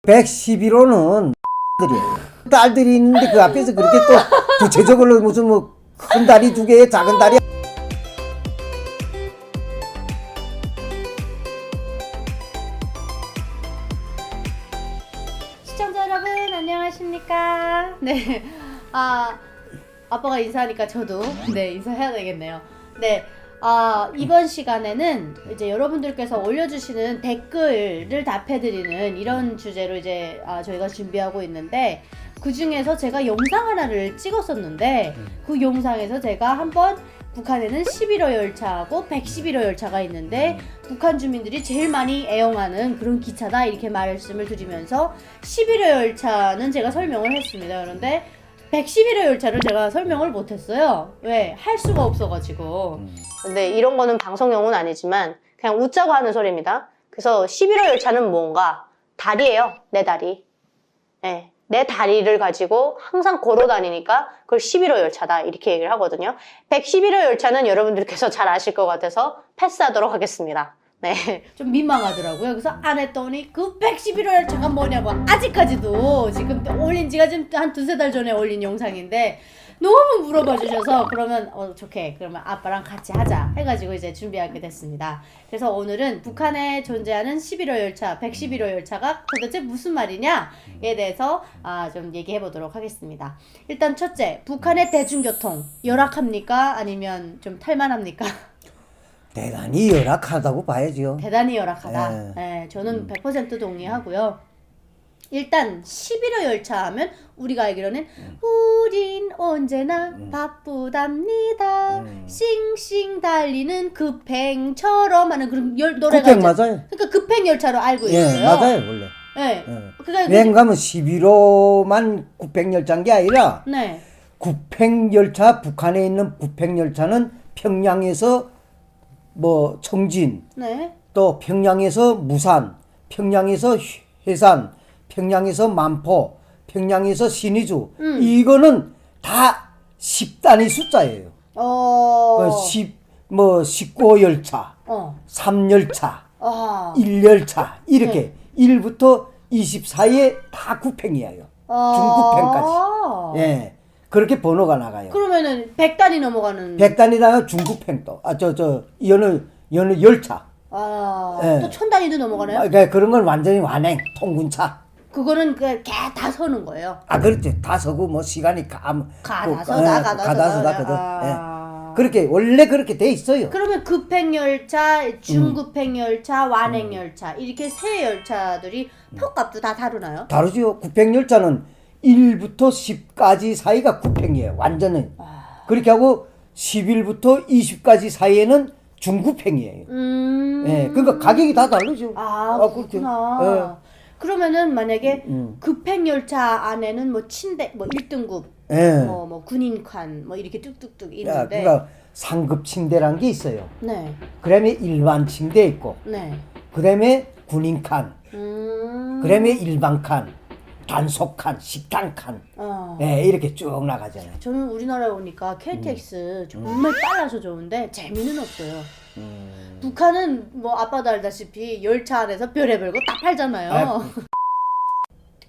111호는 딸들이 있는데 그 앞에서 그렇게 또 구체적으로 무슨 뭐 큰 다리 두 개에 작은 다리. 시청자 여러분 안녕하십니까? 네, 아빠가 인사하니까 저도 인사해야 되겠네요. 네, 이번 시간에는 이제 여러분들께서 올려주시는 댓글을 답해드리는 이런 주제로 이제 저희가 준비하고 있는데, 그 중에서 제가 영상 하나를 찍었었는데 그 영상에서 제가 한번 북한에는 11호 열차하고 111호 열차가 있는데 북한 주민들이 제일 많이 애용하는 그런 기차다 이렇게 말씀을 드리면서 11호 열차는 제가 설명을 했습니다. 그런데 111호 열차를 제가 설명을 못했어요. 왜? 할 수가 없어가지고. 근데 이런 거는 방송용은 아니지만 그냥 웃자고 하는 소리입니다. 그래서 11호 열차는 뭔가? 다리예요. 내 다리. 네. 내 다리를 가지고 항상 걸어 다니니까 그걸 11호 열차다 이렇게 얘기를 하거든요. 111호 열차는 여러분들께서 잘 아실 것 같아서 패스하도록 하겠습니다. 네, 좀 민망하더라고요. 그래서 안 했더니 그 111호 열차가 뭐냐고 아직까지도 지금 올린 지가 지금 한 두세 달 전에 올린 영상인데 너무 물어봐 주셔서 그러면 좋게 그러면 아빠랑 같이 하자 해가지고 이제 준비하게 됐습니다. 그래서 오늘은 북한에 존재하는 11호 열차, 111호 열차가 도대체 무슨 말이냐에 대해서 좀 얘기해 보도록 하겠습니다. 일단 첫째, 북한의 대중교통 열악합니까? 아니면 좀 탈만합니까? 대단히 열악하다고 봐야죠. 대단히 열악하다. 네, 저는 100% 동의하고요. 일단 11호 열차 하면 우리가 알기로는 우린 언제나 바쁘답니다. 싱싱 달리는 급행처럼 하는 그런 노래가 급행 맞아요. 그러니까 급행 열차로 알고 있어요. 예, 맞아요 원래. 네. 그러니까 여행 가면 11호만 급행열차인 게 아니라 네. 급행열차, 북한에 있는 급행열차는 평양에서 뭐 청진, 네. 또 평양에서 무산, 평양에서 해산, 평양에서 만포, 평양에서 신의주, 이거는 다 10단위 숫자예요. 그 19호 열차, 3열차, 1열차 이렇게 1부터 20 사이에 다 급행이에요. 중급행까지. 예. 그렇게 번호가 나가요. 그러면은 100단이 넘어가는 100단위다가 중급행도. 여는 열차. 또 1000단위도 넘어가나요? 그러니까 그런 건 완전히 완행, 통군차. 그거는 개 다 서는 거예요. 그렇지. 다 서고 뭐 시간이 가다서 나거든. 그렇게 원래 그렇게 돼 있어요. 그러면 급행열차, 중급행열차, 완행열차 이렇게 세 열차들이 표값도 다 다르나요? 다르죠. 급행열차는 1부터 10까지 사이가 급행이에요. 완전히. 그렇게 하고 11부터 20까지 사이에는 중급행이에요. 예, 그러니까 가격이 다 다르죠. 그렇구나. 그러면은 만약에 급행열차 안에는 뭐 침대, 뭐 1등급, 뭐 군인칸, 뭐 이렇게 뚝뚝뚝 있는데. 그러니까 상급 침대란 게 있어요. 네. 그다음에 일반 침대 있고. 네. 그다음에 군인칸. 그다음에 일반칸, 단속칸, 식당칸. 이렇게 쭉 나가잖아요. 저는 우리나라에 오니까 KTX 정말 빨라서 좋은데 재미는 없어요. 북한은 뭐 아빠도 알다시피 열차 안에서 별의별 거 다 팔잖아요.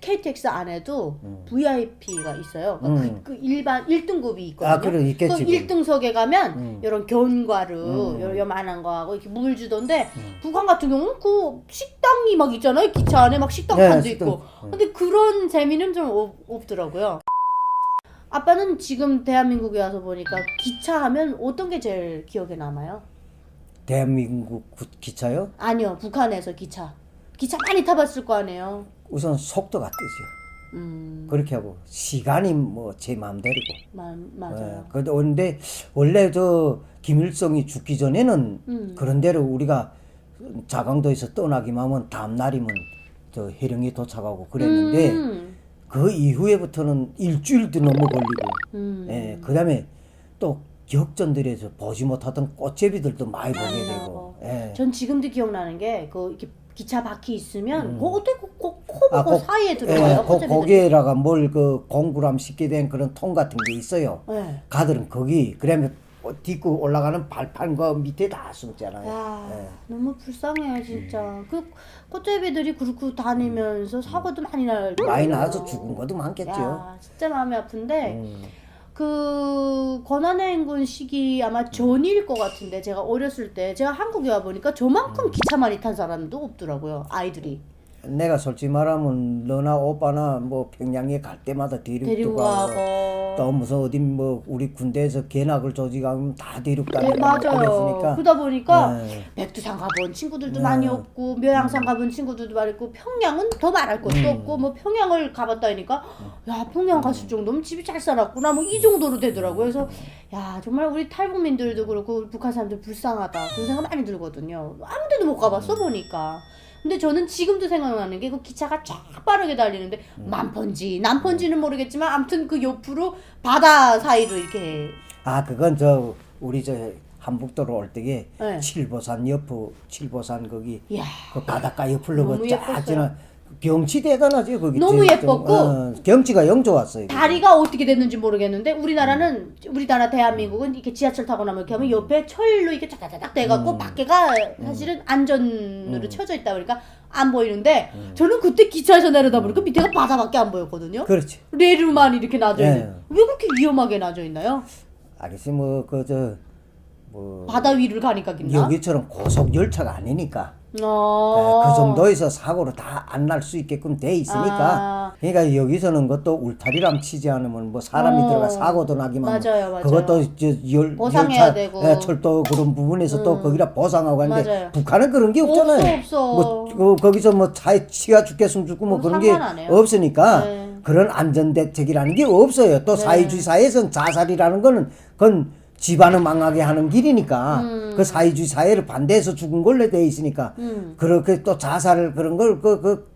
KTX 안에도 VIP가 있어요. 그 일반 1등급이 있거든요. 그래, 있겠지. 그 1등석에 가면 이런 견과류, 요만한 거하고 이렇게 물 주던데 북한 같은 경우는 그 식당이 막 있잖아요. 기차 안에 막 식당칸도 있고. 근데 그런 재미는 좀 없더라고요. 아빠는 지금 대한민국에 와서 보니까 기차 하면 어떤 게 제일 기억에 남아요? 대한민국 기차요? 아니요, 북한에서 기차. 기차 많이 타봤을 거 아니에요. 우선 속도가 뜨죠. 그렇게 하고 시간이 뭐 제 마음대로고. 맞아요. 그런데 원래 김일성이 죽기 전에는 그런 대로 우리가 자강도에서 떠나기만 하면 다음 날이면 해령에 도착하고 그랬는데 그 이후에부터는 일주일도 넘어 걸리고. 그다음에 또 격전들에서 보지 못하던 꽃제비들도 많이 보게 되고. 전 지금도 기억나는 게 이렇게 기차 바퀴 있으면 어떻게 코보고 사이에 들어가요? 거기에다가 뭘 공구람 싣게 된 그런 통 같은 게 있어요. 가들은 거기 그러면 딛고 올라가는 발판 그 밑에 다 숨잖아요. 야, 예. 너무 불쌍해요 진짜. 그 꽃제비들이 그렇게 다니면서 사고도 많이 날 거예요. 많이 나서 죽은 것도 많겠죠. 야, 진짜 마음이 아픈데 음. 그 권한의 행군 시기 아마 전일 것 같은데 제가 어렸을 때 제가 한국에 와 보니까 저만큼 기차 많이 탄 사람도 없더라고요. 아이들이. 내가 솔직히 말하면 너나 오빠나 뭐 평양에 갈 때마다 데리고 가고 가고. 또 무슨 어디 뭐 우리 군대에서 견학을 조직하면 다 데리고 네, 다니고 맞아요. 그랬으니까 그러다 보니까 네. 백두산 가본 친구들도 많이 없고 묘양산 가본 친구들도 많이 없고 평양은 더 말할 것도 없고 뭐 평양을 가봤다 하니까 야 평양 갔을 정도면 집이 잘 살았구나 뭐 이 정도로 되더라고요. 그래서 야 정말 우리 탈북민들도 그렇고 북한 사람들 불쌍하다 그런 생각 많이 들거든요. 아무 데도 못 가봤어 보니까. 근데 저는 지금도 생각나는 게 그 기차가 쫙 빠르게 달리는데 만펀지 남펀지는 모르겠지만 아무튼 그 옆으로 바다 사이로 이렇게 아 그건 저 우리 저 한북도로 올 때게 네. 칠보산 옆으로 칠보산 거기 이야 그 바닷가 옆으로 너무 그쫙 예뻤어요. 지나 경치 대단하지 거기. 너무 좀, 예뻤고 경치가 영 좋았어요. 다리가 어떻게 됐는지 모르겠는데 우리나라 대한민국은 이렇게 지하철 타고 나면 이렇게 하면 옆에 철로 이렇게 쫙쫙쫙 돼갖고 밖에가 사실은 안전으로 쳐져 있다 보니까 안 보이는데 저는 그때 기차에서 내려다 보니까 밑에가 바다밖에 안 보였거든요. 그렇지. 레일만 이렇게 놔져 있는. 예. 왜 그렇게 위험하게 놔져 있나요? 알겠지 뭐그 저 뭐 바다 위를 가니까 긴가? 여기처럼 고속 열차가 아니니까. 어. 그 정도에서 사고로 다 안 날 수 있게끔 돼 있으니까 아. 그러니까 여기서는 그것도 울타리람 치지 않으면 뭐 사람이 들어가 사고도 나기만 맞아요, 맞아요. 그것도 보상해야 열차, 되고. 철도 그런 부분에서 또 거기다 보상하고 하는데 맞아요. 북한은 그런 게 없잖아요. 없어. 거기서 뭐 차에 치가 죽겠으면 죽고 뭐 그런 게 상관 안 해요. 없으니까 네. 그런 안전대책이라는 게 없어요. 또 네. 사회주의 사회에서는 자살이라는 거는 그건 집안을 망하게 하는 길이니까 그 사회주의 사회를 반대해서 죽은 걸로 돼 있으니까 그렇게 또 자살을 그런 걸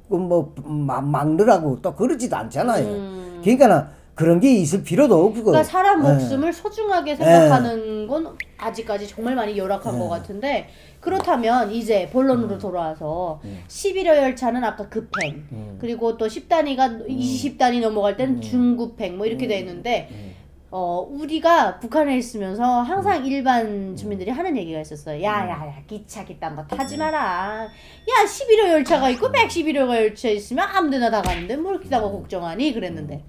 뭐 막느라고 또 그러지도 않잖아요. 그러니까 그런 게 있을 필요도 없고. 그러니까 사람 예. 목숨을 소중하게 생각하는 건 아직까지 정말 많이 열악한 것 같은데 그렇다면 이제 본론으로 돌아와서 11호 열차는 아까 급행 그리고 또 10단위가 20단위 넘어갈 때는 중급행 뭐 이렇게 돼 있는데 우리가 북한에 있으면서 항상 일반 주민들이 하는 얘기가 있었어요. 야야야 기차 기딴 거 타지 마라. 야 11호 열차가 있고 111호 열차 있으면 아무데나 다 가는데 뭘 기다고 걱정하니 그랬는데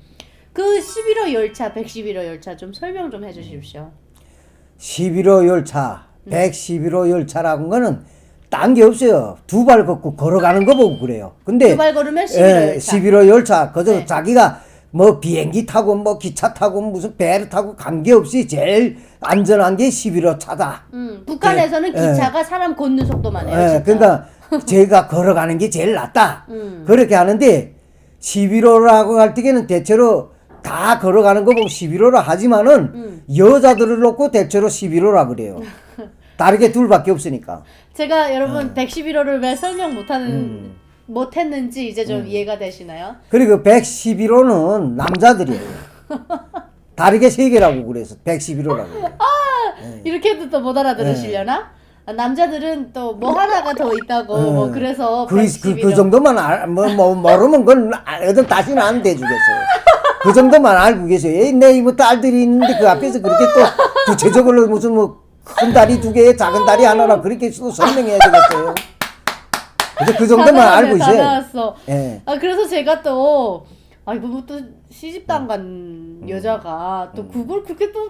그 11호 열차 111호 열차 좀 설명 좀 해주십시오. 11호 열차 111호 열차라는 거는 딴 게 없어요. 두 발 걷고 걸어가는 거 보고 그래요. 근데 두 발 걸으면 11호 열차. 11호 열차 그저 네. 자기가 뭐 비행기 타고 뭐 기차 타고 무슨 배를 타고 관계없이 제일 안전한 게 11호 차다. 북한에서는 예. 기차가 사람 걷는 속도만 해요. 예, 진짜. 그러니까 제가 걸어가는 게 제일 낫다. 그렇게 하는데 11호라고 할 때에는 대체로 다 걸어가는 거 보고 11호라 하지만은 여자들을 놓고 대체로 11호라 그래요. 다르게 둘밖에 없으니까. 제가 여러분 111호를 왜 설명 못했는지 이제 좀 이해가 되시나요? 그리고 111호는 남자들이에요. 다르게 세 개라고 그래서 111호라고. 이렇게 해도 또 못 알아들으시려나? 아, 남자들은 또 뭐 하나가 더 있다고 뭐 그래서 그 111호 정도만 모르면 그건 애들 다시는 안 대주겠어요. 그 정도만 알고 계세요. 내 이모 딸들이 있는데 그 앞에서 그렇게 또 구체적으로 무슨 뭐 큰 다리 두 개, 작은 다리 하나라 그렇게 또 설명해야 되겠어요. 그래서 그 정도만 알고 다 있어요. 나왔어. 예. 아 그래서 제가 또 이거 뭐 또 시집도 안 간 여자가 또 그걸 그렇게 또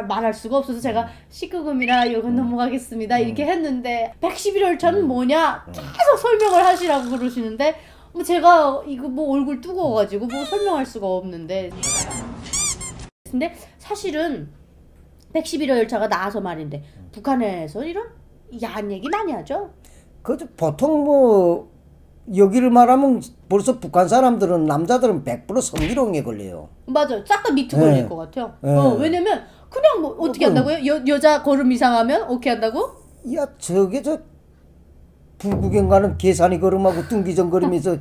말할 수가 없어서 제가 19금이라 이건 넘어가겠습니다 이렇게 했는데 111월차는 뭐냐 계속 설명을 하시라고 그러시는데 뭐 제가 이거 뭐 얼굴 뜨거워가지고 뭐 설명할 수가 없는데 근데 사실은 111호 열차가 나와서 말인데 북한에서 이런 야한 얘기 많이 하죠. 그 보통 뭐 여기를 말하면 벌써 북한 사람들은 남자들은 100% 성희롱에 걸려요. 맞아요. 싹 다 미트 걸릴 것 같아요. 왜냐면 그냥 뭐 어떻게 한다고요? 여자 걸음 이상하면 오케이 한다고? 야 저게 저 불구경 가는 계산이 걸음하고 뚱기정거리면서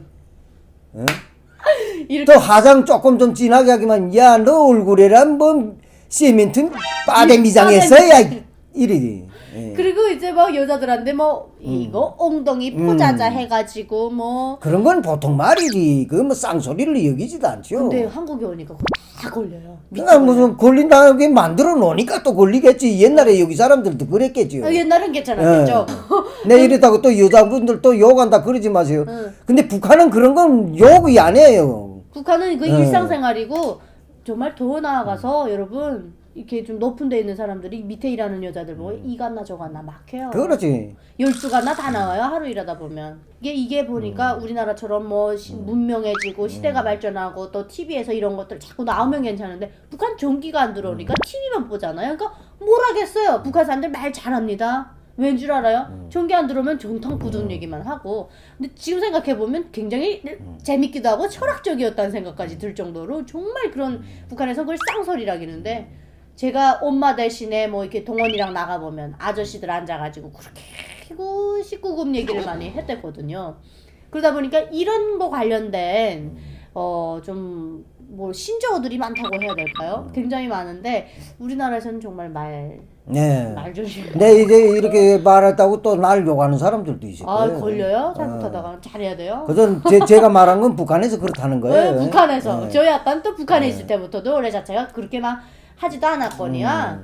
이렇게 또 화장 조금 좀 진하게 하기만 야 너 얼굴에란 뭐 시멘트 빠데 미장했어야 이러지. 예. 그리고 이제 막 여자들한테 뭐 이거 엉덩이 포자자 해가지고 뭐 그런 건 보통 말이지 그 뭐 쌍소리를 여기지도 않죠. 근데 한국에 오니까 그거 다 다 걸려요. 그러니까 무슨 걸린다게 만들어 놓으니까 또 걸리겠지. 옛날에 여기 사람들도 그랬겠지요. 옛날엔 괜찮았겠죠. 내 이랬다고 또 여자분들 또 욕한다 그러지 마세요. 응. 근데 북한은 그런 건 욕이 아니에요. 북한은 그 일상생활이고 정말 더 나아가서 여러분 이렇게 좀 높은 데 있는 사람들이 밑에 일하는 여자들 보고 이갔나 저갔나 막 해요. 그렇지. 12가나 다 나와요. 하루 일하다 보면. 이게 보니까 우리나라처럼 뭐 문명해지고 시대가 발전하고 또 TV에서 이런 것들 자꾸 나오면 괜찮은데 북한 전기가 안 들어오니까 TV만 보잖아요. 그러니까 뭘 하겠어요. 북한 사람들 말 잘합니다. 왠 줄 알아요? 전기 안 들어오면 정통 굳은 얘기만 하고. 근데 지금 생각해보면 굉장히 재밌기도 하고 철학적이었다는 생각까지 들 정도로 정말 그런 북한에서 그걸 쌍소리라기는데 제가 엄마 대신에 뭐 이렇게 동원이랑 나가보면 아저씨들 앉아가지고 그렇게 19금 얘기를 많이 했댔거든요. 그러다 보니까 이런 거 관련된 좀 뭐 신조어들이 많다고 해야 될까요? 굉장히 많은데 우리나라에서는 정말 말 조심. 네, 이제 이렇게 말했다고 또 날 욕하는 사람들도 있을 거예요. 걸려요? 잘못하다가 잘해야 돼요. 그전 제가 말한 건 북한에서 그렇다는 거예요. 네, 북한에서. 네. 저희 아빠는 또 북한에 있을 때부터도 원래 자체가 그렇게 막 하지도 않았거니와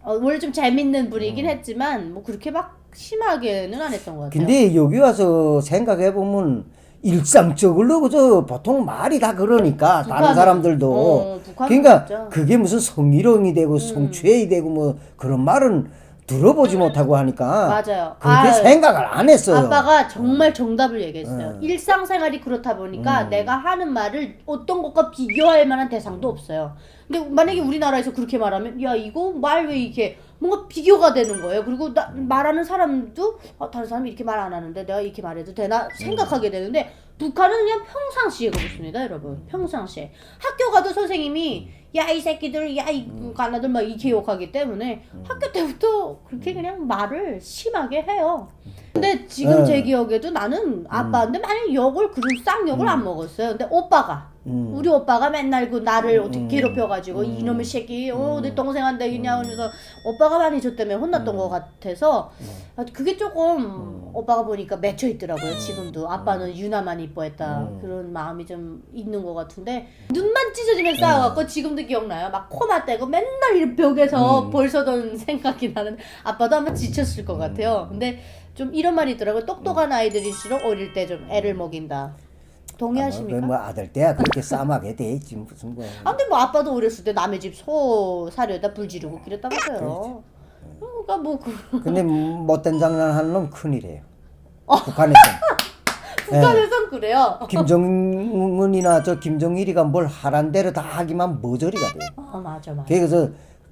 원래 좀 재밌는 분이긴 했지만 뭐 그렇게 막 심하게는 안 했던 것 같아요. 근데 여기 와서 생각해 보면 일상적으로 그저 보통 말이 다 그러니까 다른 사람들도 그러니까 진짜. 그게 무슨 성희롱이 되고 성추행이 되고 뭐 그런 말은 들어보지 못하고 하니까 맞아요. 그렇게 생각을 안 했어요. 아빠가 정말 정답을 얘기했어요. 일상생활이 그렇다 보니까 내가 하는 말을 어떤 것과 비교할 만한 대상도 없어요. 근데 만약에 우리나라에서 그렇게 말하면 야 이거 말 왜 이렇게 뭔가 비교가 되는 거예요. 그리고 말하는 사람도 다른 사람이 이렇게 말 안 하는데 내가 이렇게 말해도 되나 생각하게 되는데 북한은 그냥 평상시에 그렇습니다, 여러분. 평상시에 학교 가도 선생님이 야 이 새끼들 야 이 가나들 막 이렇게 욕하기 때문에 학교 때부터 그렇게 그냥 말을 심하게 해요. 근데 지금 제 기억에도 나는 아빠인데 만약 욕을 그런 쌍욕을 안 먹었어요. 근데 오빠가 우리 오빠가 맨날 그 나를 어떻게 괴롭혀가지고 이놈의 새끼 내 동생한테 그냥 그래서 오빠가 많이 저 때문에 혼났던 것 같아서 그게 조금 오빠가 보니까 맺혀 있더라고요. 지금도 아빠는 유나만 이뻐했다 그런 마음이 좀 있는 것 같은데 눈만 찢어지면 싸워갖고 지금도 기억나요. 막 코만 떼고 맨날 이 벽에서 벌 서던 생각이 나는 아빠도 아마 지쳤을 것 같아요. 근데 좀 이런 말이 있더라고요. 똑똑한 아이들일수록 어릴 때 좀 애를 먹인다. 동의하십니까? 뭐 아들 때야 그렇게 싸움하게 돼 있지 무슨 뭐. 근데 뭐 아빠도 어렸을 때 남의 집 소 사료에다 불 지르고 그랬다면서요. 그러니까 뭐 근데 못된 장난하는 놈 큰일이에요. 북한에서. 북한에선 그래요. 김정은이나 저 김정일이가 뭘 하란 대로 다 하기만 머저리가 돼요. 맞아. 그래서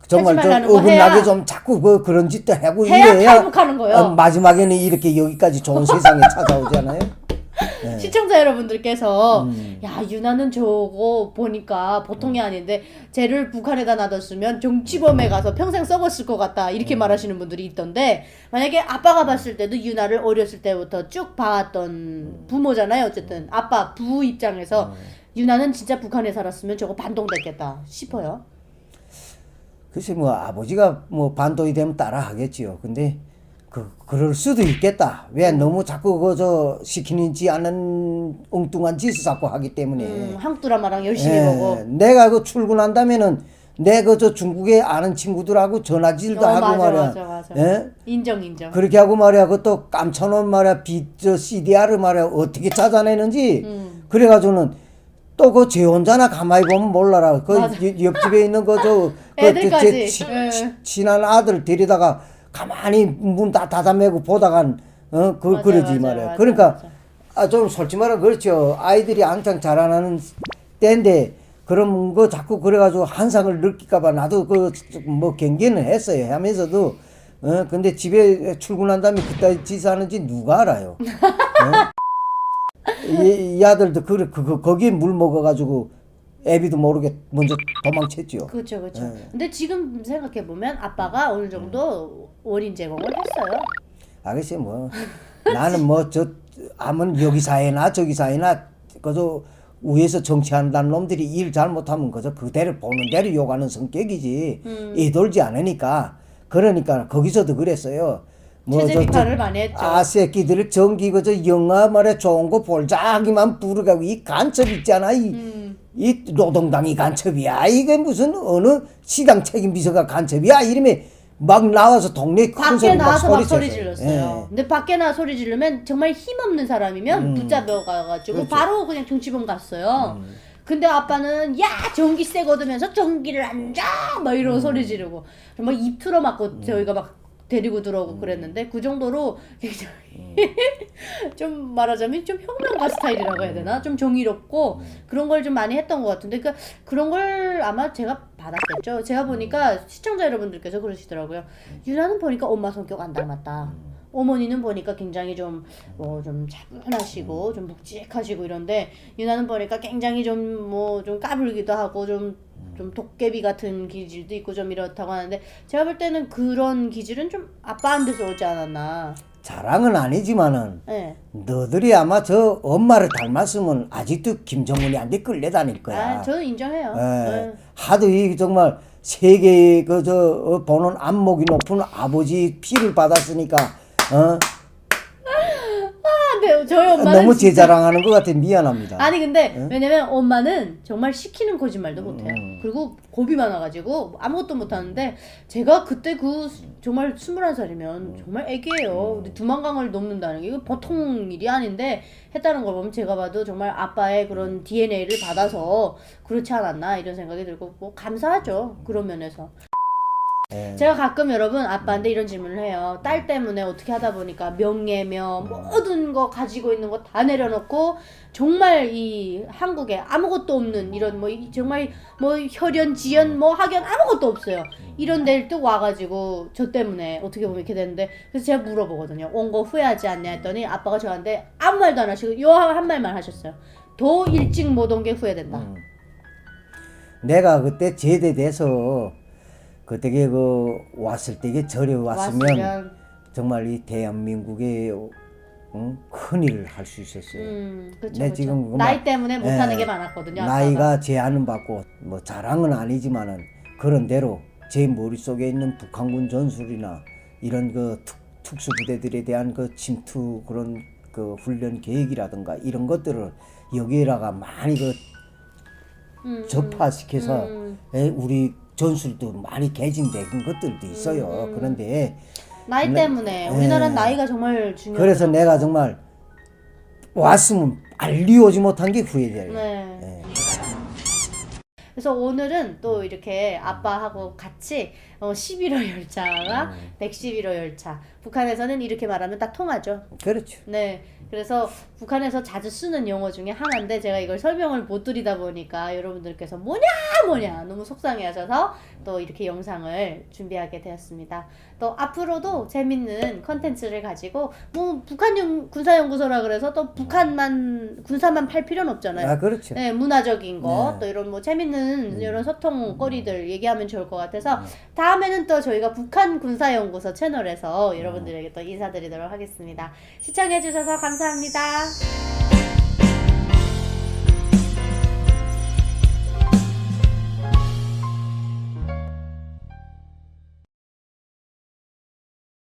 정말 하지 말라는 좀 거 어긋나게 해야. 좀 자꾸 그런 짓도 하고 해야 이래야 탈북하는 거예요. 마지막에는 이렇게 여기까지 좋은 세상에 찾아오잖아요. 시청자 여러분들께서 야 유나는 저거 보니까 보통이 아닌데 쟤를 북한에다 놔뒀으면 정치범에 가서 평생 썩었을 것 같다 이렇게 말하시는 분들이 있던데 만약에 아빠가 봤을 때도 유나를 어렸을 때부터 쭉 봐왔던 부모잖아요. 어쨌든 아빠 부 입장에서 유나는 진짜 북한에 살았으면 저거 반동됐겠다 싶어요. 글쎄 뭐 아버지가 뭐 반도이 되면 따라 하겠지요. 근데 그럴 수도 있겠다. 왜 너무 자꾸 그저 시키는지 않은 엉뚱한 짓을 자꾸 하기 때문에. 한국 드라마랑 열심히 보고. 내가 그 출근한다면은 내 그 저 중국에 아는 친구들하고 전화질도 하고 말이야. 맞아. 예? 인정. 그렇게 하고 말이야. 그것도 깜쳐놓은 말이야. 저 CDR을 말이야. 어떻게 찾아내는지. 그래가지고는 또 그 제 혼자나 가만히 보면 몰라라. 그 옆집에 있는 애들까지. 친한 아들 데리다가 가만히 문 다 닫아매고 보다간 그러지 말이야. 그러니까 좀 솔직히 말하면 그렇죠. 아이들이 한창 자라나는 때인데 그럼 그 자꾸 그래가지고 한상을 느낄까봐 나도 그 뭐 경계는 했어요. 하면서도 근데 집에 출근한 다음에 그따위 짓 하는지 누가 알아요? 이 아들도 거기에 물 먹어가지고 애비도 모르게 먼저 도망쳤죠. 그렇죠. 근데 지금 생각해 보면 아빠가 어느 정도 원인 제공을 했어요. 아저씨 뭐 나는 뭐 저 아무 여기 사회나 저기 사회나 그저 위에서 정치한다는 놈들이 일 잘못하면 그저 그대로 보는 대로 욕하는 성격이지 애돌지 않으니까 그러니까 거기서도 그랬어요. 체제 비판을 많이 했죠. 새끼들 전기 그저 영화 말에 좋은 거 볼자기만 부르가고 이 간첩 있잖아. 이 노동당이 간첩이야. 이게 무슨 어느 시당 책임 비서가 간첩이야. 이름에 막 나와서 동네 큰 밖에 소리 막 나와서 막 소리 질렀어요. 질렀어요. 근데 밖에 나와 소리 지르면 정말 힘없는 사람이면 붙잡혀가지고 그렇죠. 바로 그냥 정치범 갔어요. 근데 아빠는 야 전기세 거두면서 전기를 안 줘! 막 이러고 소리 지르고 정말 입 틀어막고 저희가 막 데리고 들어오고 그랬는데 그 정도로 굉장히 좀 말하자면 좀 혁명가 스타일이라고 해야 되나? 좀 정의롭고 그런 걸 좀 많이 했던 것 같은데 그러니까 그런 걸 아마 제가 받았겠죠. 제가 보니까 시청자 여러분들께서 그러시더라고요. 유나는 보니까 엄마 성격 안 닮았다. 어머니는 보니까 굉장히 좀 차분하시고 좀 묵직하시고 이런데 유나는 보니까 굉장히 좀 까불기도 하고 좀 도깨비 같은 기질도 있고 좀 이렇다고 하는데 제가 볼 때는 그런 기질은 좀 아빠한테서 오지 않았나. 자랑은 아니지만은 네. 너들이 아마 저 엄마를 닮았으면 아직도 김정은이한테 끌려다닐 거야. 저는 인정해요. 예. 네. 하도 이 정말 세계 보는 안목이 높은 아버지 피를 받았으니까 근데 저희 엄마는 너무 제 진짜- 자랑하는 것 같아. 미안합니다. 아니 근데 왜냐면 엄마는 정말 시키는 거짓말도 못해요. 음. 그리고 겁이 많아가지고 아무것도 못하는데 제가 그때 정말 21살이면 정말 애기예요. 근데 두만강을 넘는다는 게 이거 보통 일이 아닌데 했다는 걸 보면 제가 봐도 정말 아빠의 그런 DNA를 받아서 그렇지 않았나 이런 생각이 들고 뭐 감사하죠. 그런 면에서. 예. 제가 가끔 여러분 아빠한테 이런 질문을 해요. 딸 때문에 어떻게 하다 보니까 명예며 모든 거 가지고 있는 거 다 내려놓고 정말 이 한국에 아무것도 없는 이런 정말 혈연, 지연, 학연 아무것도 없어요. 이런 데를 또 와가지고 저 때문에 어떻게 보면 이렇게 됐는데 그래서 제가 물어보거든요. 온 거 후회하지 않냐 했더니 아빠가 저한테 아무 말도 안 하시고 요 한 말만 하셨어요. 더 일찍 못 온 게 후회된다. 내가 그때 제대돼서 그때 왔을 때 절에 왔으면 정말 이 대한민국에 큰 일을 할 수 있었어요. 그렇죠, 내 그렇죠. 지금 그만- 나이 때문에 못하는 예, 게 많았거든요. 나이가 제한은 받고 자랑은 아니지만은 그런 대로 제 머릿속에 있는 북한군 전술이나 이런 특수부대들에 대한 침투 그런 훈련 계획이라든가 이런 것들을 여기에다가 많이 접화시켜서 우리 전술도 많이 개진된 것들도 있어요. 그런데 나이 때문에 우리나라는 나이가 정말 중요해요. 그래서 내가 정말 왔으면 빨리 오지 못한 게 후회돼요. 네. 예. 그래서 오늘은 또 이렇게 아빠하고 같이 11호 열차가 111호 열차. 북한에서는 이렇게 말하면 딱 통하죠. 그렇죠. 네. 그래서 북한에서 자주 쓰는 용어 중에 하나인데 제가 이걸 설명을 못 드리다 보니까 여러분들께서 뭐냐 너무 속상해 하셔서 또 이렇게 영상을 준비하게 되었습니다. 또 앞으로도 재밌는 컨텐츠를 가지고 북한 군사연구소라 그래서 또 북한만 군사만 팔 필요는 없잖아요. 아, 그렇죠. 네, 문화적인 거, 네. 또 이런 재밌는 이런 소통거리들 얘기하면 좋을 것 같아서 다음에는 또 저희가 북한 군사연구소 채널에서 여러분들에게 또 인사드리도록 하겠습니다. 시청해주셔서 감사합니다.